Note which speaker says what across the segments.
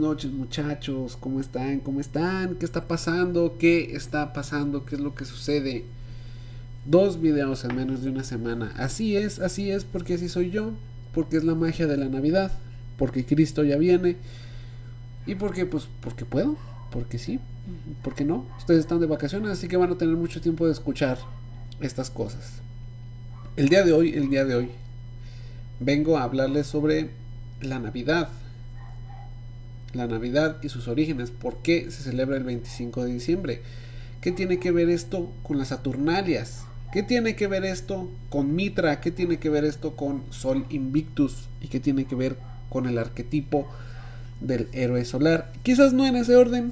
Speaker 1: noches, muchachos. ¿Cómo están? ¿Cómo están? ¿Qué está pasando? ¿Qué está pasando? ¿Qué es lo que sucede? Dos videos en menos de una semana. Así es, porque así soy yo. Porque es la magia de la Navidad. Porque Cristo ya viene. Y porque, pues, porque puedo. Porque sí. Porque no. Ustedes están de vacaciones, así que van a tener mucho tiempo de escuchar estas cosas. El día de hoy, vengo a hablarles sobre la Navidad. La Navidad y sus orígenes. ¿Por qué se celebra el 25 de diciembre? ¿Qué tiene que ver esto con las Saturnalias? ¿Qué tiene que ver esto con Mitra? ¿Qué tiene que ver esto con Sol Invictus? ¿Y qué tiene que ver con el arquetipo del héroe solar? Quizás no en ese orden,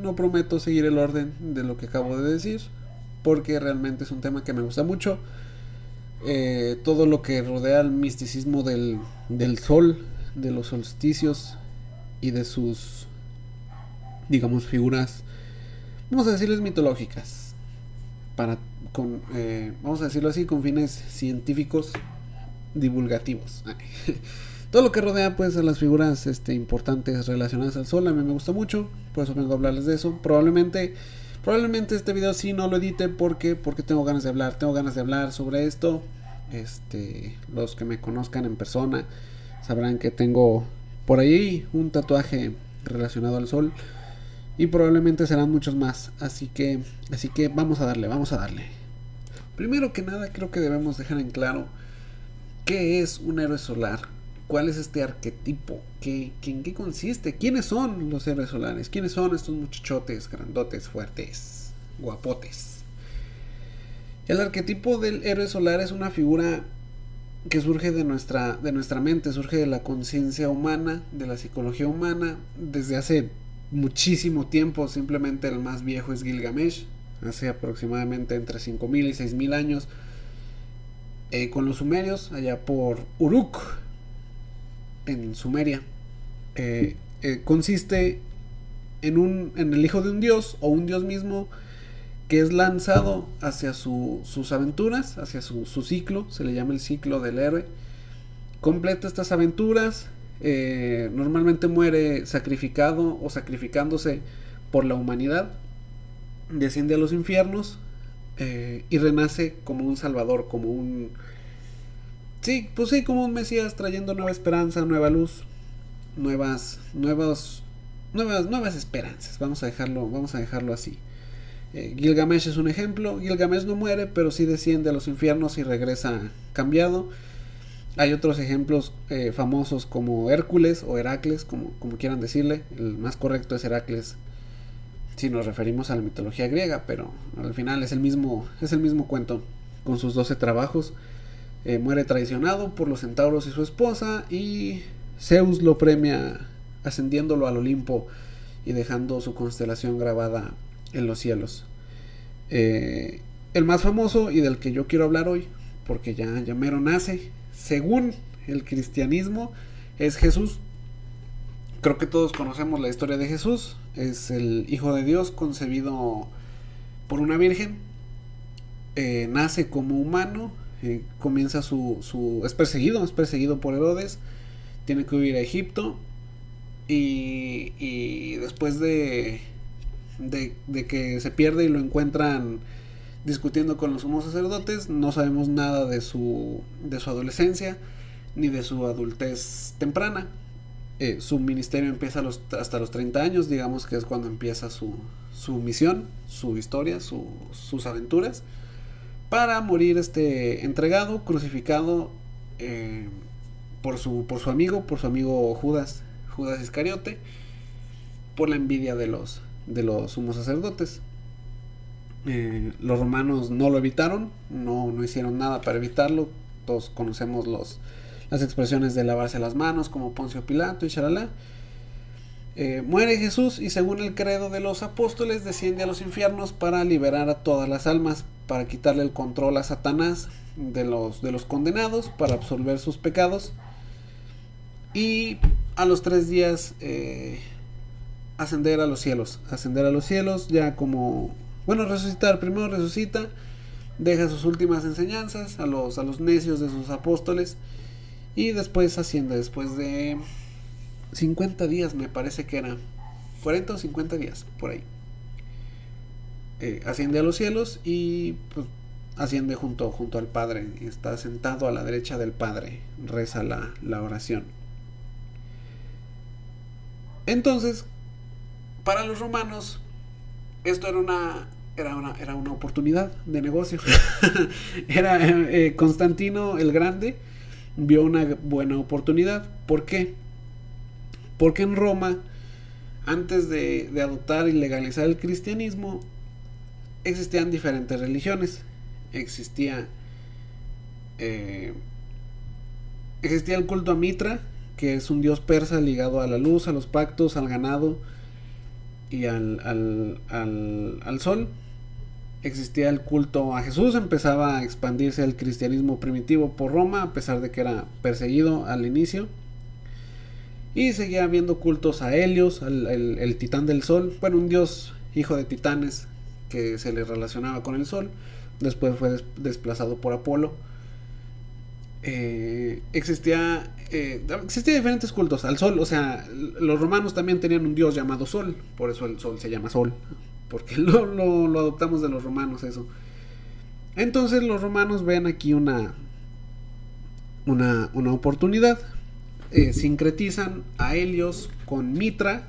Speaker 1: no prometo seguir el orden de lo que acabo de decir, porque realmente es un tema que me gusta mucho. Todo lo que rodea el misticismo del sol, de los solsticios y de sus, digamos, figuras, vamos a decirles mitológicas, vamos a decirlo así, con fines científicos divulgativos. Todo lo que rodea pues a las figuras importantes relacionadas al sol a mí me gusta mucho, por eso vengo a hablarles de eso. Probablemente este video sí no lo edite porque tengo ganas de hablar sobre esto. Los que me conozcan en persona sabrán que tengo por ahí un tatuaje relacionado al sol y probablemente serán muchos más, así que vamos a darle. Primero que nada, creo que debemos dejar en claro qué es un héroe solar, cuál es este arquetipo, en qué consiste, quiénes son los héroes solares, quiénes son estos muchachotes grandotes, fuertes, guapotes. El arquetipo del héroe solar es una figura que surge de nuestra mente, surge de la conciencia humana, de la psicología humana, desde hace muchísimo tiempo. Simplemente el más viejo es Gilgamesh, hace aproximadamente entre 5000 y 6000 años, con los sumerios, allá por Uruk, en Sumeria. Consiste en el hijo de un dios o un dios mismo que es lanzado hacia sus aventuras, hacia su ciclo, se le llama el ciclo del héroe. Completa estas aventuras, normalmente muere sacrificado o sacrificándose por la humanidad, desciende a los infiernos y renace como un salvador, como un... Sí, pues sí, como un mesías trayendo nueva esperanza, nueva luz, nuevas esperanzas. Vamos a dejarlo así. Gilgamesh es un ejemplo. Gilgamesh no muere, pero sí desciende a los infiernos y regresa cambiado. Hay otros ejemplos famosos como Hércules o Heracles, como quieran decirle. El más correcto es Heracles si nos referimos a la mitología griega, pero al final es el mismo cuento con sus 12 trabajos. Muere traicionado por los centauros y su esposa, y Zeus lo premia ascendiéndolo al Olimpo y dejando su constelación grabada en los cielos. El más famoso y del que yo quiero hablar hoy, porque ya mero nace, según el cristianismo, es Jesús. Creo que todos conocemos la historia de Jesús. Es el Hijo de Dios concebido por una virgen. Nace como humano. Comienza es perseguido por Herodes. Tiene que huir a Egipto. Y después de que se pierde y lo encuentran discutiendo con los sumos sacerdotes, no sabemos nada de su adolescencia ni de su adultez temprana. Su ministerio empieza hasta los 30 años, digamos que es cuando empieza su misión, su historia, sus aventuras, para morir entregado, crucificado por su amigo Judas Iscariote, por la envidia de los sumos sacerdotes. Los romanos no lo evitaron, no hicieron nada para evitarlo. Todos conocemos las expresiones de lavarse las manos, como Poncio Pilato y shalala. Muere Jesús y, según el credo de los apóstoles, desciende a los infiernos para liberar a todas las almas, para quitarle el control a Satanás de los condenados, para absolver sus pecados, y a los 3 días ascender a los cielos, ya como, bueno, resucitar. Primero resucita, deja sus últimas enseñanzas a los necios de sus apóstoles, y después asciende, después de 50 días me parece que era, 40 o 50 días, por ahí. Asciende a los cielos y pues asciende junto al Padre, está sentado a la derecha del Padre, reza la oración. Entonces, para los romanos, esto era una oportunidad de negocio. Constantino el Grande vio una buena oportunidad. ¿Por qué? Porque en Roma, antes de adoptar y legalizar el cristianismo, existían diferentes religiones. Existía el culto a Mitra, que es un dios persa ligado a la luz, a los pactos, al ganado y al sol. Existía el culto a Jesús, empezaba a expandirse el cristianismo primitivo por Roma, a pesar de que era perseguido al inicio. Y seguía habiendo cultos a Helios, el titán del sol, bueno, un dios hijo de titanes que se le relacionaba con el sol. Después fue desplazado por Apolo. Existía diferentes cultos al sol. O sea, los romanos también tenían un dios llamado Sol, por eso el sol se llama Sol, porque lo adoptamos de los romanos eso. Entonces los romanos ven aquí una oportunidad. Sincretizan a Helios con Mitra,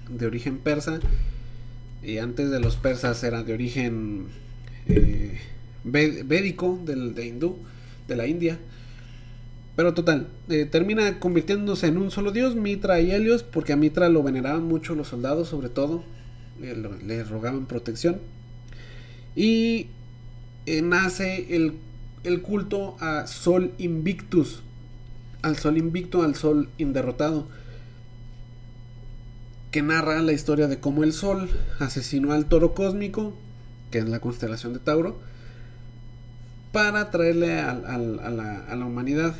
Speaker 1: de origen persa, y antes de los persas era de origen védico, de hindú, de la India. Pero total, termina convirtiéndose en un solo dios, Mitra y Helios, porque a Mitra lo veneraban mucho los soldados, sobre todo, le rogaban protección. Y nace el culto a Sol Invictus, al Sol Invicto, al Sol Inderrotado, que narra la historia de cómo el Sol asesinó al toro cósmico, que es la constelación de Tauro, para traerle a la humanidad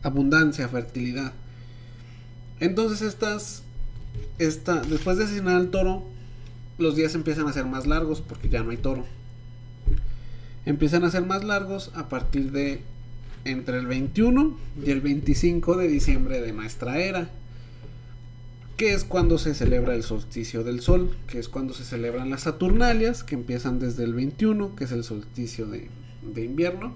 Speaker 1: abundancia, fertilidad. Entonces después de asesinar al toro, los días empiezan a ser más largos porque ya no hay toro. Empiezan a ser más largos a partir de entre el 21 y el 25 de diciembre de nuestra era, que es cuando se celebra el solsticio del sol, que es cuando se celebran las Saturnalias, que empiezan desde el 21, que es el solsticio de invierno,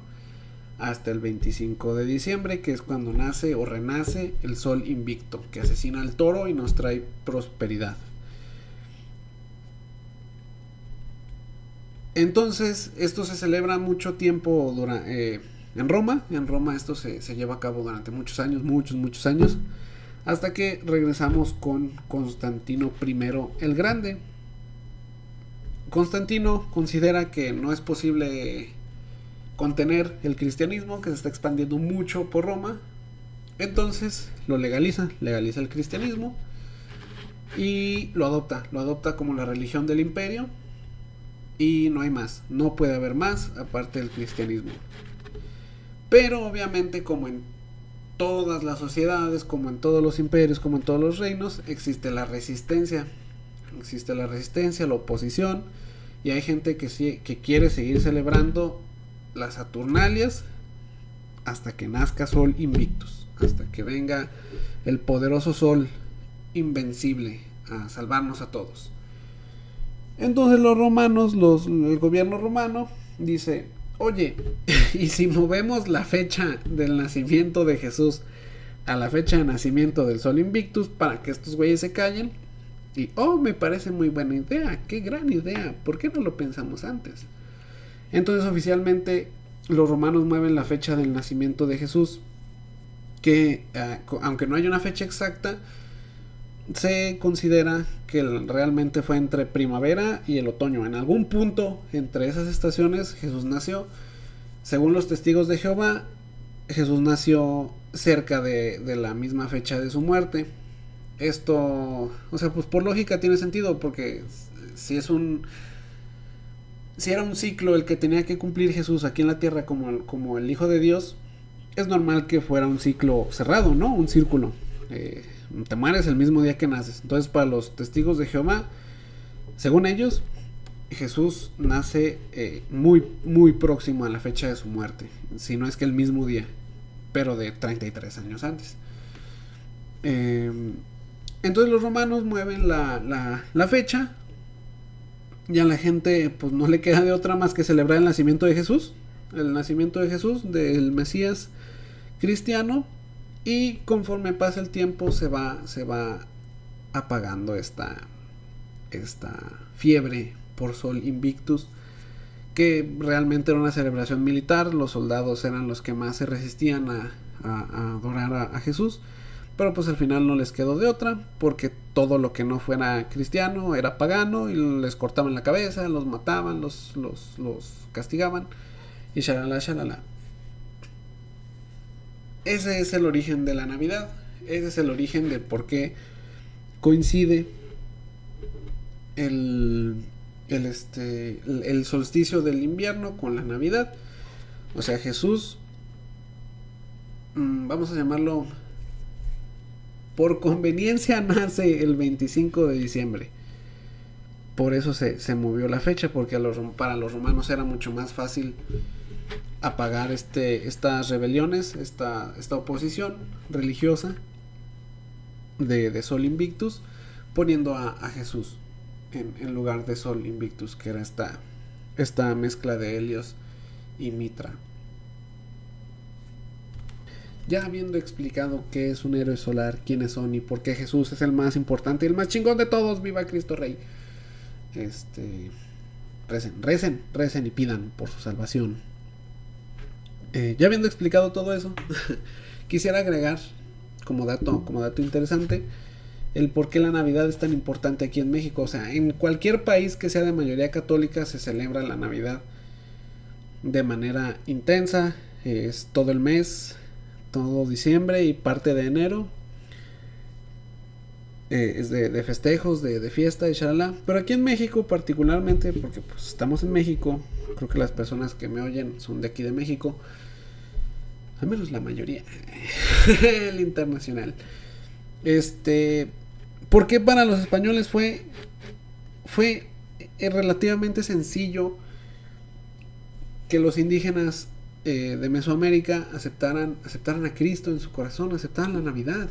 Speaker 1: hasta el 25 de diciembre, que es cuando nace o renace el Sol Invicto, que asesina al toro y nos trae prosperidad. Entonces, esto se celebra mucho tiempo en Roma. En Roma esto se lleva a cabo durante muchos años, hasta que regresamos con Constantino I el Grande. Constantino considera que no es posible contener el cristianismo, que se está expandiendo mucho por Roma. Entonces lo legaliza el cristianismo y lo adopta como la religión del imperio, y no hay más, no puede haber más aparte del cristianismo. Pero obviamente, como en todas las sociedades, como en todos los imperios, como en todos los reinos, existe la resistencia, la oposición, y hay gente que quiere seguir celebrando las Saturnalias hasta que nazca Sol Invictus, hasta que venga el poderoso Sol invencible a salvarnos a todos. Entonces los romanos, el gobierno romano dice: oye, ¿y si movemos la fecha del nacimiento de Jesús a la fecha de nacimiento del Sol Invictus para que estos güeyes se callen? Y me parece muy buena idea, qué gran idea, ¿por qué no lo pensamos antes? Entonces oficialmente los romanos mueven la fecha del nacimiento de Jesús, que aunque no hay una fecha exacta, se considera que realmente fue entre primavera y el otoño. En algún punto entre esas estaciones Jesús nació. Según los testigos de Jehová, Jesús nació cerca de la misma fecha de su muerte. Esto, o sea, pues por lógica tiene sentido, porque si era un ciclo el que tenía que cumplir Jesús aquí en la tierra como el Hijo de Dios, es normal que fuera un ciclo cerrado, ¿no? Un círculo. Te mueres el mismo día que naces. Entonces, para los testigos de Jehová, según ellos, Jesús nace muy, muy próximo a la fecha de su muerte, si no es que el mismo día, pero de 33 años antes. Eh, entonces los romanos mueven la fecha. Y a la gente pues no le queda de otra más que celebrar el nacimiento de Jesús. El nacimiento de Jesús, del Mesías cristiano. Y conforme pasa el tiempo se va apagando esta fiebre por Sol Invictus, que realmente era una celebración militar. Los soldados eran los que más se resistían a adorar a Jesús, pero pues al final no les quedó de otra, porque todo lo que no fuera cristiano era pagano, y les cortaban la cabeza, los mataban, los castigaban, y shalala, shalala. Ese es el origen de la Navidad. Ese es el origen de por qué coincide el, el solsticio del invierno con la Navidad. O sea, Jesús, vamos a llamarlo, por conveniencia nace el 25 de diciembre. Por eso se movió la fecha, porque para los romanos era mucho más fácil apagar estas rebeliones, esta oposición religiosa de Sol Invictus, poniendo a Jesús en lugar de Sol Invictus, que era esta mezcla de Helios y Mitra. Ya habiendo explicado qué es un héroe solar, quiénes son y por qué Jesús es el más importante y el más chingón de todos, viva Cristo Rey. Recen y pidan por su salvación. Ya habiendo explicado todo eso, quisiera agregar como dato interesante el por qué la Navidad es tan importante aquí en México. O sea, en cualquier país que sea de mayoría católica se celebra la Navidad de manera intensa. Es todo el mes, todo diciembre y parte de enero. Es de festejos, de fiesta, de shalala. Pero aquí en México particularmente, porque pues estamos en México, creo que las personas que me oyen son de aquí de México, al menos la mayoría. El internacional. Porque para los españoles fue relativamente sencillo que los indígenas de Mesoamérica aceptaran a Cristo en su corazón, aceptaran la Navidad,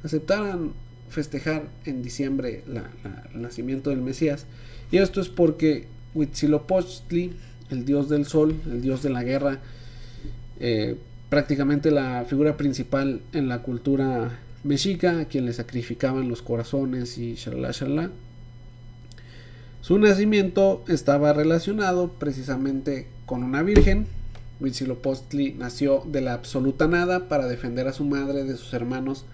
Speaker 1: aceptaran festejar en diciembre el nacimiento del Mesías. Y esto es porque Huitzilopochtli, el dios del sol, el dios de la guerra, prácticamente la figura principal en la cultura mexica, a quien le sacrificaban los corazones y shalala, shalala. Su nacimiento estaba relacionado precisamente con una virgen. Huitzilopochtli nació de la absoluta nada para defender a su madre de sus hermanos,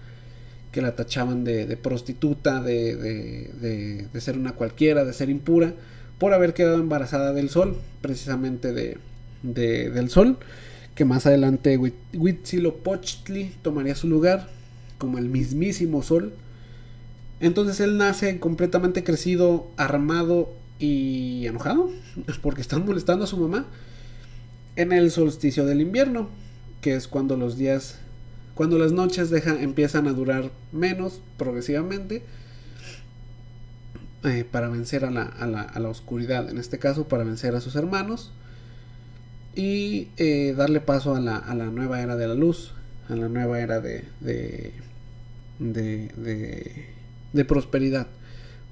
Speaker 1: que la tachaban de prostituta, de ser una cualquiera, de ser impura, por haber quedado embarazada del sol, precisamente del sol, que más adelante Huitzilopochtli tomaría su lugar como el mismísimo sol. Entonces él nace completamente crecido, armado y enojado, porque están molestando a su mamá, en el solsticio del invierno, que es cuando las noches empiezan a durar menos progresivamente, para vencer a la oscuridad, en este caso para vencer a sus hermanos y darle paso a la nueva era de la luz, a la nueva era de prosperidad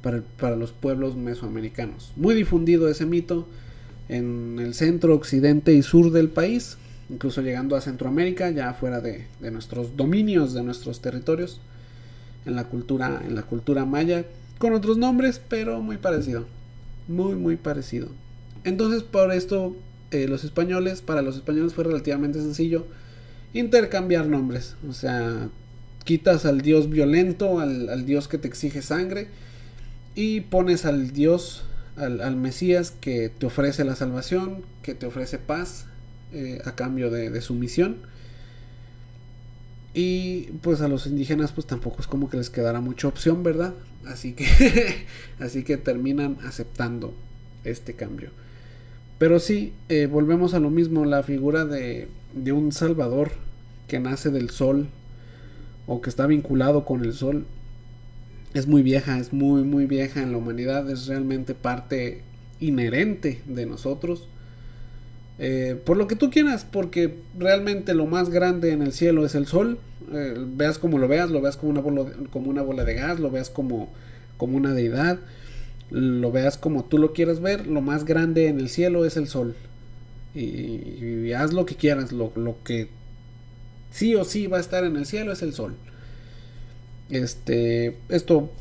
Speaker 1: para los pueblos mesoamericanos. Muy difundido ese mito en el centro, occidente y sur del país, incluso llegando a Centroamérica, ya fuera de nuestros dominios, de nuestros territorios, en la cultura maya, con otros nombres, pero muy parecido, muy parecido. Entonces, por esto para los españoles fue relativamente sencillo intercambiar nombres. O sea, quitas al dios violento, al dios que te exige sangre, y pones al dios, al Mesías, que te ofrece la salvación, que te ofrece paz, a cambio de sumisión. Y pues a los indígenas pues tampoco es como que les quedara mucha opción, ¿verdad? Así que terminan aceptando este cambio. Pero sí, volvemos a lo mismo, la figura de un salvador que nace del sol, o que está vinculado con el sol, es muy vieja, es muy vieja en la humanidad, es realmente parte inherente de nosotros. Por lo que tú quieras, porque realmente lo más grande en el cielo es el sol. Veas como lo veas como una bola de gas, lo veas como una deidad, lo veas como tú lo quieras ver, lo más grande en el cielo es el sol. Y haz lo que quieras, lo que sí o sí va a estar en el cielo es el sol. Esto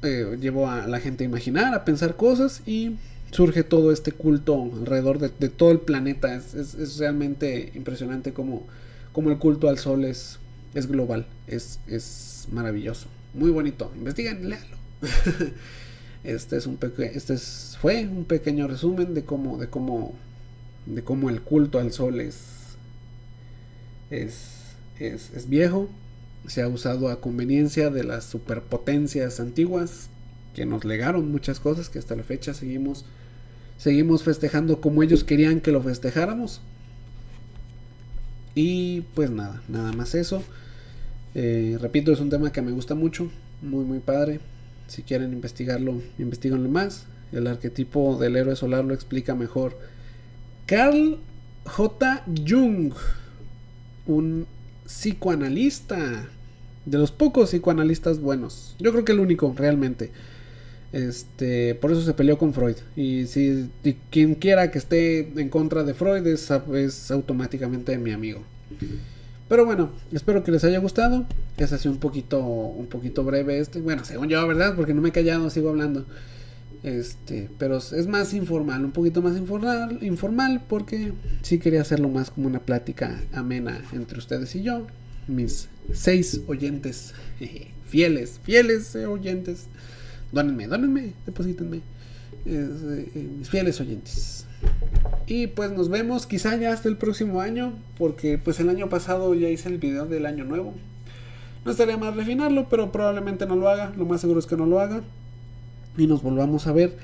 Speaker 1: llevó a la gente a imaginar, a pensar cosas y surge todo este culto alrededor de todo el planeta. Es realmente impresionante como el culto al sol es global, es maravilloso, muy bonito. Investiguen, léalo. Fue un pequeño resumen de cómo el culto al sol es viejo. Se ha usado a conveniencia de las superpotencias antiguas que nos legaron muchas cosas que hasta la fecha seguimos festejando como ellos querían que lo festejáramos. Y pues nada más eso. Repito, es un tema que me gusta mucho, muy muy padre. Si quieren investigarlo, investiguenlo más. El arquetipo del héroe solar lo explica mejor Carl J. Jung, un psicoanalista, de los pocos psicoanalistas buenos. Yo creo que el único, realmente. Por eso se peleó con Freud. Y quien quiera que esté en contra de Freud es automáticamente mi amigo. Pero bueno, espero que les haya gustado. Es así un poquito breve Bueno, según yo, ¿verdad? Porque no me he callado, sigo hablando. Pero es más informal, un poquito más informal, porque sí quería hacerlo más como una plática amena entre ustedes y yo, mis 6 oyentes, fieles oyentes. Dónenme, deposítenme, mis fieles oyentes. Y pues nos vemos quizá ya hasta el próximo año, porque pues el año pasado ya hice el video del año nuevo. No estaría mal refinarlo, pero probablemente no lo haga, lo más seguro es que no lo haga. Y nos volvamos a ver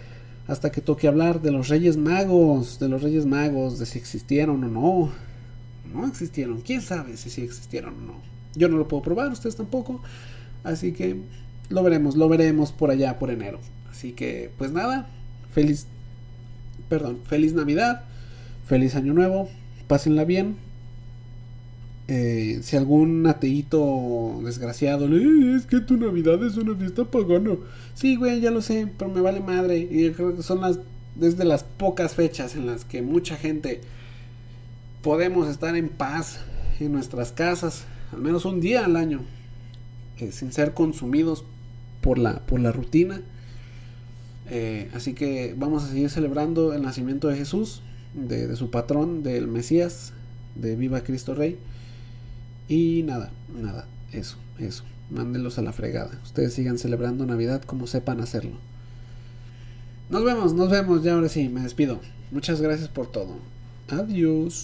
Speaker 1: hasta que toque hablar de los Reyes Magos, de si existieron o no. No existieron, quién sabe si sí existieron o no. Yo no lo puedo probar, ustedes tampoco. Así que lo veremos por allá por enero. Así que pues nada, feliz Navidad, feliz Año Nuevo, pásenla bien. Si algún ateíto desgraciado es que tu Navidad es una fiesta pagana. Sí, güey, ya lo sé, pero me vale madre. Y creo que desde las pocas fechas en las que mucha gente podemos estar en paz en nuestras casas, al menos un día al año, sin ser consumidos por la rutina. Así que vamos a seguir celebrando el nacimiento de Jesús, de su patrón, del Mesías, de Viva Cristo Rey. Y nada, eso, mándenlos a la fregada. Ustedes sigan celebrando Navidad como sepan hacerlo. Nos vemos, ya ahora sí, me despido. Muchas gracias por todo. Adiós.